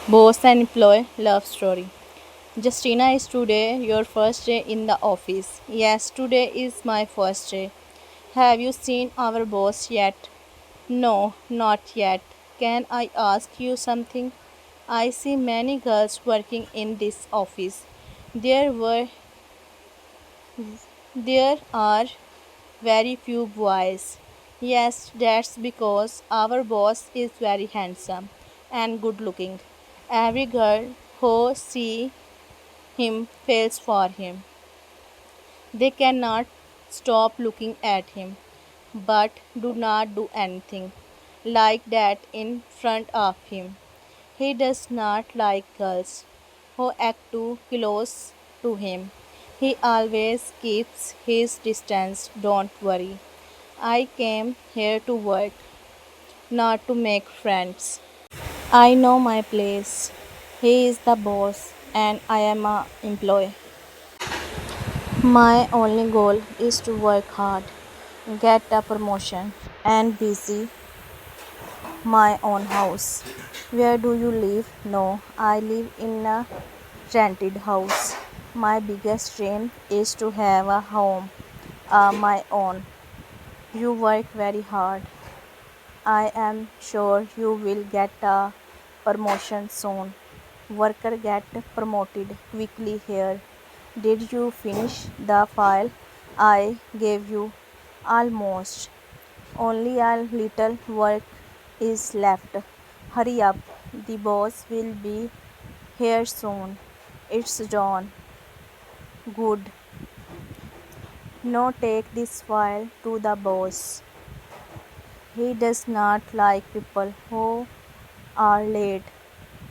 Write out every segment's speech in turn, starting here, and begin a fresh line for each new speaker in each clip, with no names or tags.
Boss and employee love story. Justina, is today your first day in the office? Yes, today is my first day. Have you seen our boss yet? No, not yet. Can I ask you something? I see many girls working in this office. There were there are very few boys. Yes, that's because our boss is very handsome and good looking. Every girl who see him falls for him. They cannot stop looking at him, but do not do anything like that in front of him. He does not like girls who act too close to him. He always keeps his distance. Don't worry. I came here to work, not to make friends. I know my place. He is the boss and I am a employee. My only goal is to work hard, get a promotion, and busy my own house. Where do you live? No, I live in a rented house. My biggest dream is to have a home, my own. You work very hard. I am sure you will get a promotion soon. Worker get promoted quickly here. Did you finish the file I gave you? Almost. Only a little work is left. Hurry up. The boss will be here soon. It's John. Good. No, take this file to the boss. He does not like people who are late.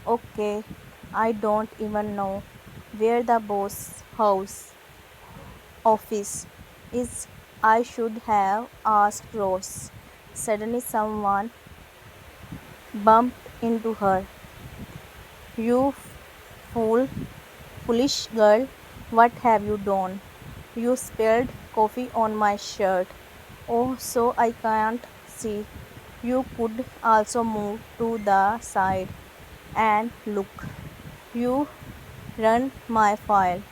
Okay, I don't even know where the boss house office is. I should have asked Rose. Suddenly, someone bumped into her. You fool, foolish girl, what have you done? You spilled coffee on my shirt. Oh, so I can't see. You could also move to the side and look. You run my file.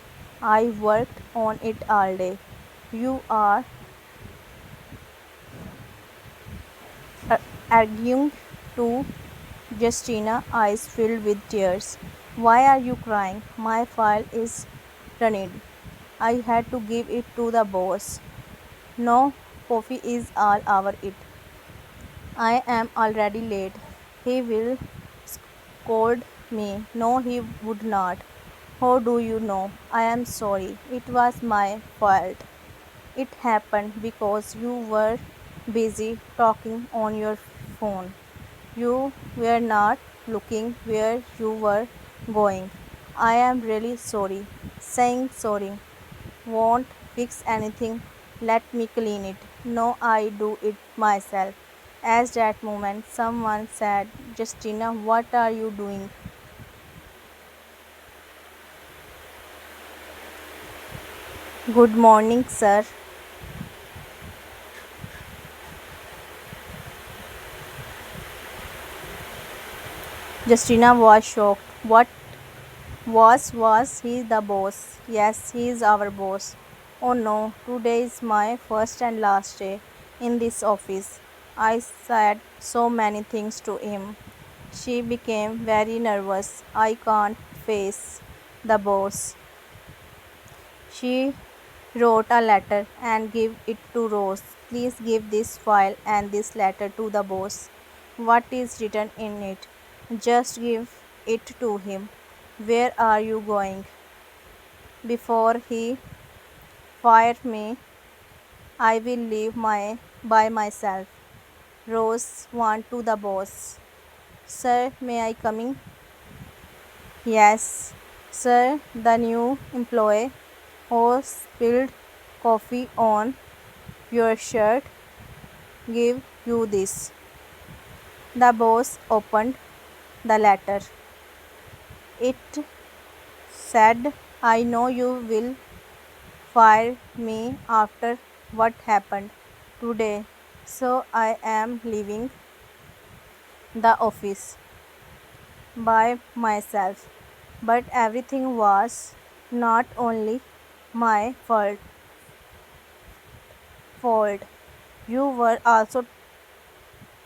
I worked on it all day. You are arguing to Justina, eyes filled with tears. Why are you crying? My file is running. I had to give it to the boss. No, coffee is all over it. I am already late. He will scold me. No, he would not. How do you know? I am sorry. It was my fault. It happened because you were busy talking on your phone. You were not looking where you were going. I am really sorry. Saying sorry won't fix anything. Let me clean it. No, I do it myself. At that moment, someone said, Justina, what are you doing? Good morning, sir. Justina was shocked. What was he the boss? Yes, he is our boss. Oh no, today is my first and last day in this office. I said so many things to him. She became very nervous. I can't face the boss. She wrote a letter and gave it to Rose. Please give this file and this letter to the boss. What is written in it? Just give it to him. Where are you going? Before he fires me, I will leave by myself. Rose went to the boss. Sir, may I come in? Yes, sir, the new employee who spilled coffee on your shirt give you this. The boss opened the letter. It said, I know you will fire me after what happened today, so I am leaving the office. by myself. But everything was not only my fault. You were also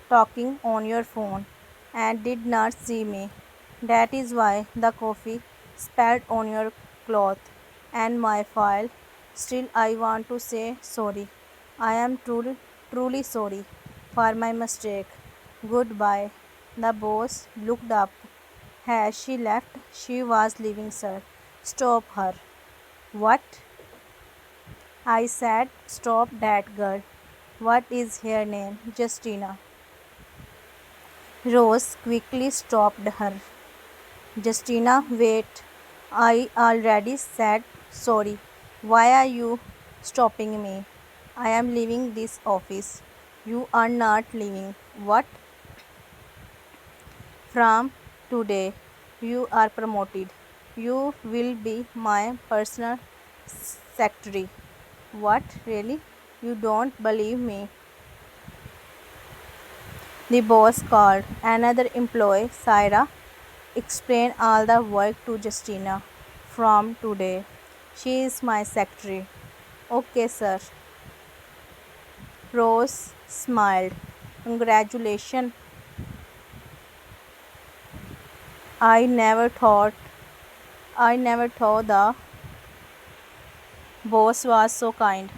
talking on your phone and did not see me. That is why the coffee spilled on your cloth and my file. Still, I want to say sorry. I am truly sorry for my mistake. Goodbye. The boss looked up. Has she left? She was leaving, sir. Stop her. What? I said, stop that girl. What is her name? Justina. Rose quickly stopped her. Justina, wait. I already said sorry. Why are you stopping me? I am leaving this office. You are not leaving. What? From today, you are promoted. You will be my personal secretary. What? Really? You don't believe me? The boss called another employee, Syra, explained all the work to Justina. From today, she is my secretary. Okay, sir. Rose smiled. Congratulations. I never thought the boss was so kind.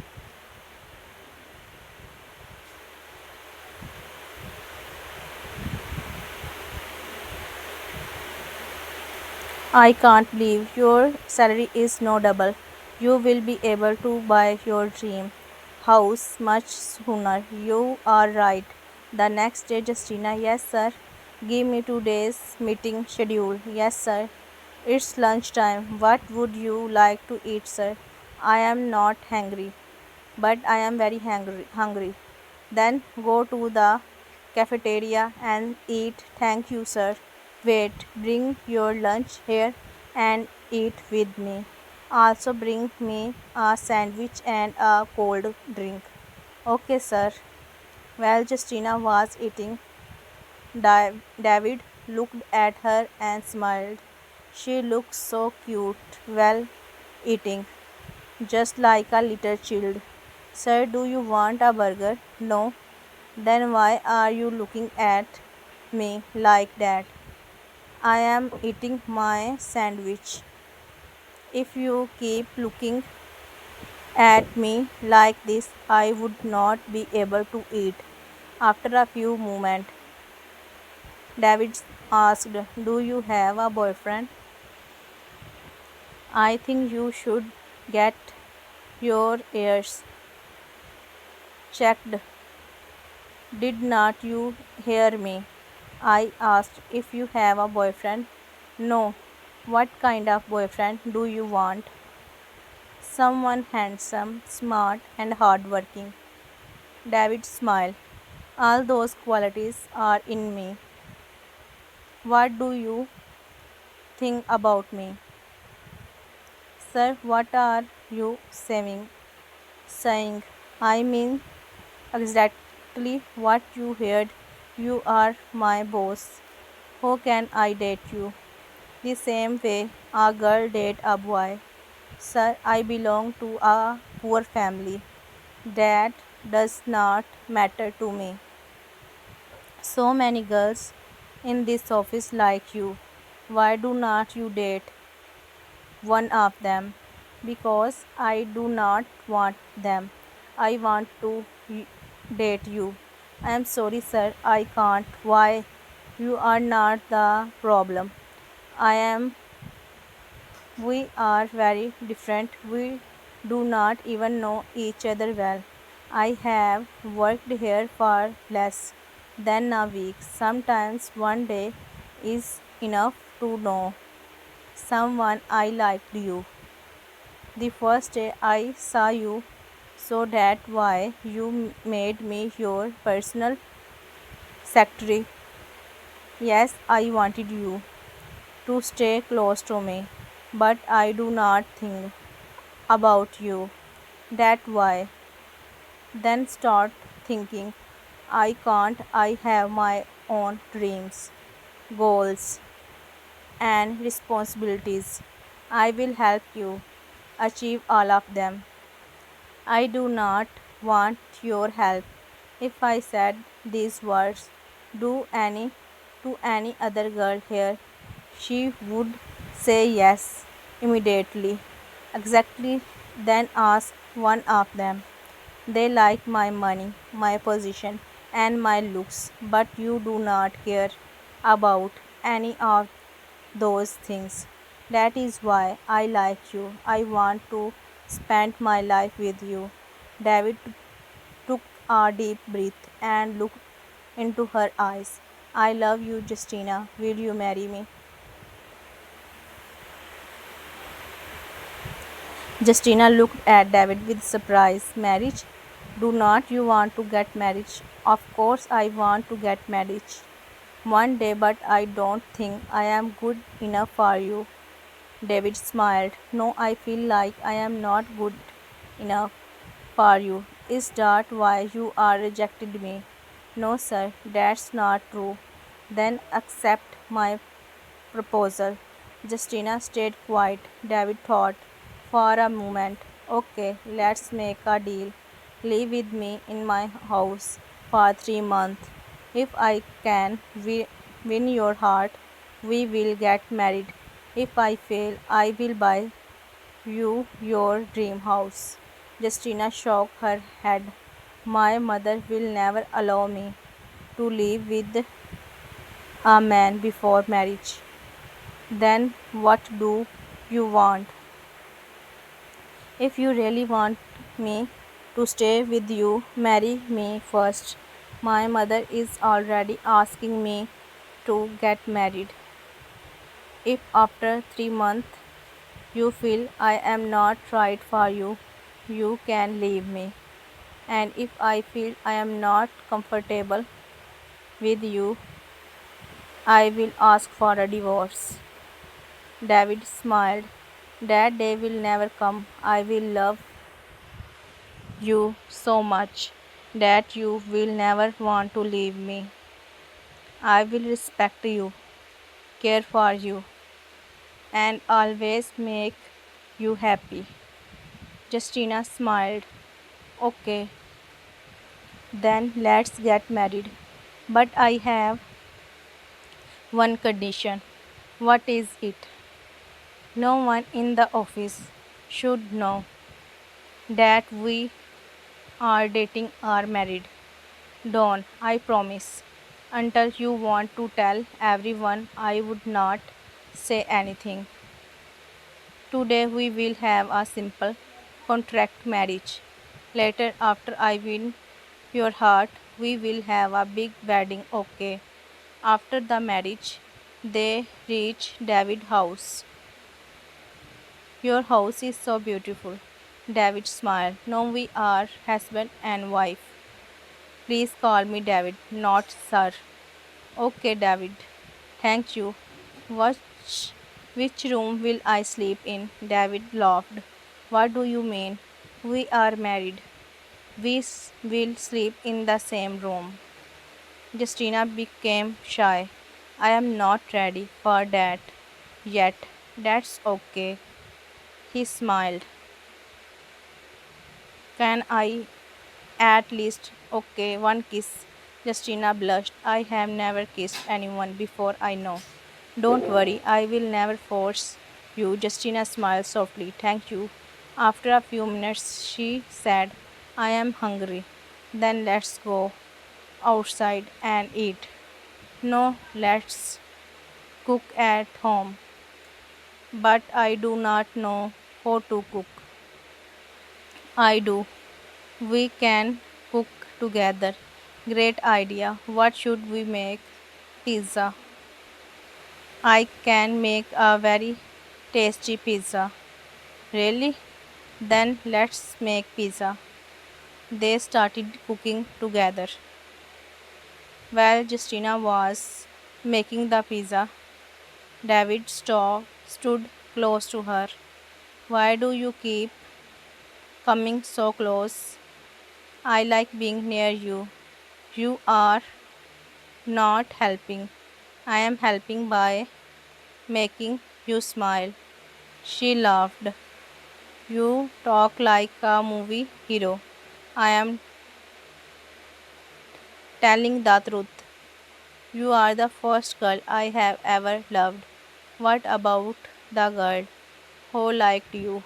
I can't believe your salary is no double. You will be able to buy your dream house much sooner. You are right. The next day, Justina, yes, sir. Give me 2 days meeting schedule. Yes, sir. It's lunchtime. What would you like to eat, sir? I am not hungry, but I am very hungry. Then go to the cafeteria and eat. Thank you, sir. Wait, bring your lunch here and eat with me. Also, bring me a sandwich and a cold drink. Okay, sir. While Justina was eating, David looked at her and smiled. She looked so cute while eating, just like a little child. Sir, do you want a burger? No. Then why are you looking at me like that? I am eating my sandwich. If you keep looking at me like this, I would not be able to eat. After a few moments, David asked, do you have a boyfriend? I think you should get your ears checked. Did not you hear me? I asked if you have a boyfriend. No. What kind of boyfriend do you want? Someone handsome, smart, and hardworking. David smiled. All those qualities are in me. What do you think about me? Sir, what are you saying? I mean exactly what you heard. You are my boss. How can I date you? The same way a girl date a boy. Sir, I belong to a poor family. That does not matter to me. So many girls in this office like you. Why do not you date one of them? Because I do not want them. I want to date you. I am sorry, sir. I can't. Why? You are not the problem. I am. We are very different. We do not even know each other well. I have worked here for less than a week. Sometimes one day is enough to know someone I liked you. The first day I saw you, so that why you made me your personal secretary. Yes, I wanted you to stay close to me, but I do not think about you. That why. Then start thinking, I can't, I have my own dreams, goals. and responsibilities. I will help you achieve all of them. I do not want your help. If I said these words do any to any other girl here, she would say yes immediately. Exactly, then ask one of them. They like my money, my position, and my looks, but you do not care about any of those things. That is why I like you. I want to spend my life with you. David took a deep breath and looked into her eyes. I love you, Justina. Will you marry me? Justina looked at David with surprise. Marriage? Do not you want to get married? Of course, I want to get married one day, but I don't think I am good enough for you. David smiled. No, I feel like I am not good enough for you. Is that why you are rejected me? No, sir, that's not true. Then accept my proposal. Justina stayed quiet. David thought for a moment. Okay, let's make a deal. Live with me in my house for 3 months. If I can win your heart, we will get married. If I fail, I will buy you your dream house. Justina shook her head. My mother will never allow me to live with a man before marriage. Then what do you want? If you really want me to stay with you, marry me first. My mother is already asking me to get married. If after 3 months you feel I am not right for you, you can leave me. And if I feel I am not comfortable with you, I will ask for a divorce. David smiled. That day will never come. I will love you so much that you will never want to leave me. I will respect you, care for you, and always make you happy. Justina smiled. Okay, then let's get married. But I have one condition. What is it? No one in the office should know that we are dating or married. Don't, I promise. Until you want to tell everyone, I would not say anything. Today we will have a simple contract marriage. Later, after I win your heart, we will have a big wedding, okay? After the marriage, they reach David's house. Your house is so beautiful. David smiled. No, we are husband and wife. Please call me David, not sir. Okay, David. Thank you. Which, which room will I sleep in? David laughed. What do you mean? We are married. We will sleep in the same room. Justina became shy. I am not ready for that yet. That's okay. He smiled. Can I at least okay one kiss? Justina blushed. I have never kissed anyone before I know. Don't worry, I will never force you. Justina smiled softly. Thank you. After a few minutes, she said, I am hungry. Then let's go outside and eat. No, let's cook at home. But I do not know how to cook. I do. We can cook together. Great idea. What should we make? Pizza. I can make a very tasty pizza. Really? Then let's make pizza. They started cooking together. While Justina was making the pizza, David stood close to her. Why do you keep coming so close? I like being near you. You are not helping. I am helping by making you smile. She laughed. You talk like a movie hero. I am telling the truth. You are the first girl I have ever loved. What about the girl who liked you?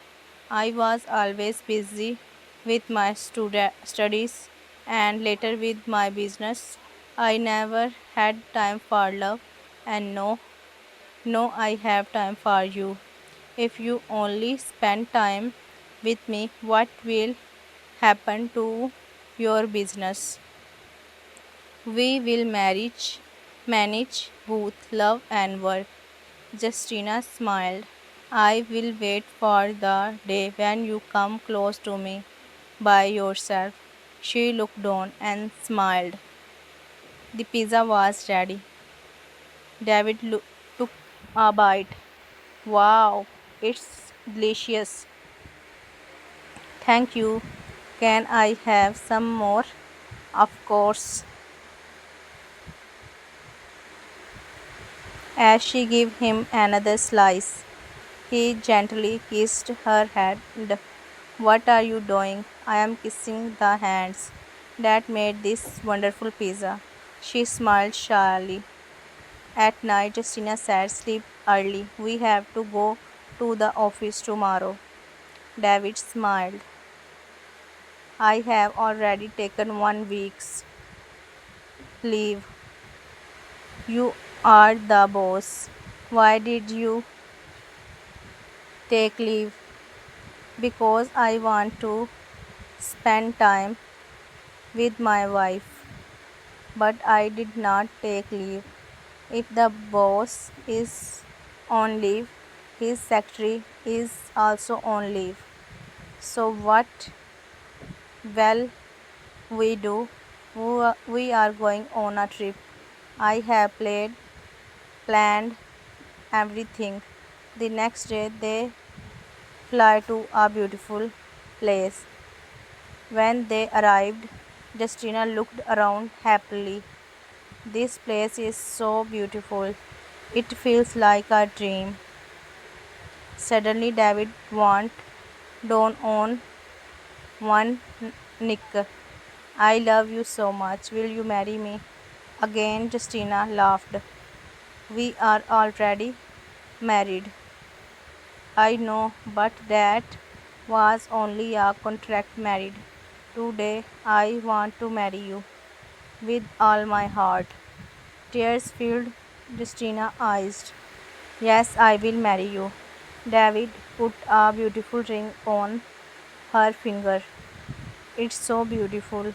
I was always busy with my studies and later with my business. I never had time for love, and no, I have time for you. If you only spend time with me, what will happen to your business? We will manage both love and work. Justina smiled. I will wait for the day when you come close to me by yourself. She looked down and smiled. The pizza was ready. David took a bite. Wow, it's delicious. Thank you. Can I have some more? Of course. As she gave him another slice, he gently kissed her hand. What are you doing? I am kissing the hands that made this wonderful pizza. She smiled shyly. At night, Justina said, sleep early. We have to go to the office tomorrow. David smiled. I have already taken 1 week's leave. You are the boss. Why did you take leave? Because I want to spend time with my wife. But I did not take leave. If the boss is on leave, his secretary is also on leave. So, what will we do? We are going on a trip. I have planned everything. The next day, they fly to a beautiful place. When they arrived, Justina looked around happily. This place is so beautiful. It feels like a dream. Suddenly, David went down on one knee. I love you so much. Will you marry me? Again, Justina laughed. We are already married. I know, but that was only a contract married. Today, I want to marry you with all my heart. Tears filled Justina's eyes. Yes, I will marry you. David put a beautiful ring on her finger. It's so beautiful.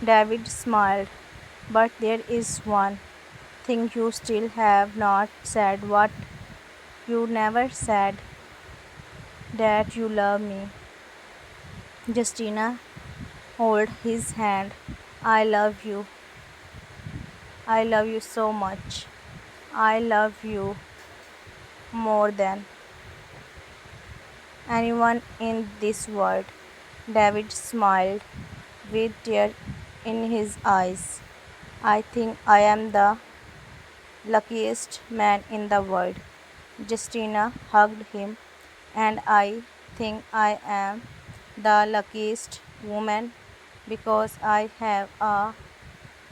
David smiled. But there is one thing you still have not said. What you never said, that you love me. Justina held his hand. I love you. I love you so much. I love you more than anyone in this world. David smiled with tears in his eyes. I think I am the luckiest man in the world. Justina hugged him, and I think I am the luckiest woman because I have a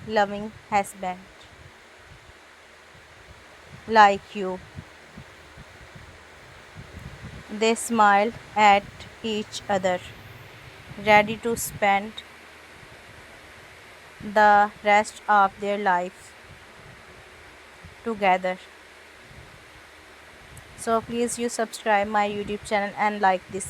loving husband like you. They smiled at each other, ready to spend the rest of their life together. So please you subscribe my YouTube channel and like this.